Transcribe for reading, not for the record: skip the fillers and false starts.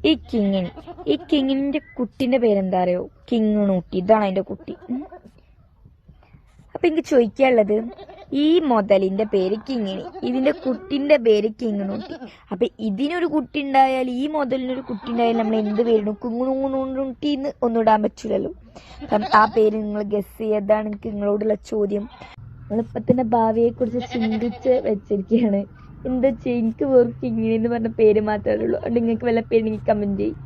ഈ കിങ്ങിണി ഈ കിങ്ങിണിന്റെ കുട്ടിന്റെ പേരെന്താ അറിയോ? കിങ്ങിണൂട്ടി. ഇതാണ് അതിന്റെ കുട്ടി. അപ്പൊ എനിക്ക് ചോദിക്കാനുള്ളത്, ഈ മുതലിന്റെ പേര് കിങ്ങിണി, ഇതിന്റെ കുട്ടിന്റെ പേര് കിങ്ങിണൂട്ടി. അപ്പൊ ഇതിനൊരു കുട്ടി ഉണ്ടായാൽ, ഈ മുതലിനൊരു കുട്ടി ഉണ്ടായാൽ നമ്മൾ എന്ത് പേരിടും? കുങ്ങുണൂട്ടി എന്ന് ഒന്നും ഇടാൻ പറ്റില്ലല്ലോ. കാരണം ആ പേര് നിങ്ങൾ ഗസ് ചെയ്താണ് എനിക്ക് നിങ്ങളോടുള്ള ചോദ്യം. നിങ്ങളിപ്പൊ തന്നെ ഭാവിയെ കുറിച്ച് ചിന്തിച്ച് വെച്ചിരിക്കുകയാണ്. എന്താ വെച്ചാൽ എനിക്ക് വെറും കിങ്ങിണി എന്ന് പറഞ്ഞ പേര് മാത്രമേ ഉള്ളൂ. അതുകൊണ്ട് നിങ്ങൾക്ക് വല്ല പേര് കമന്റ് ചെയ്യും.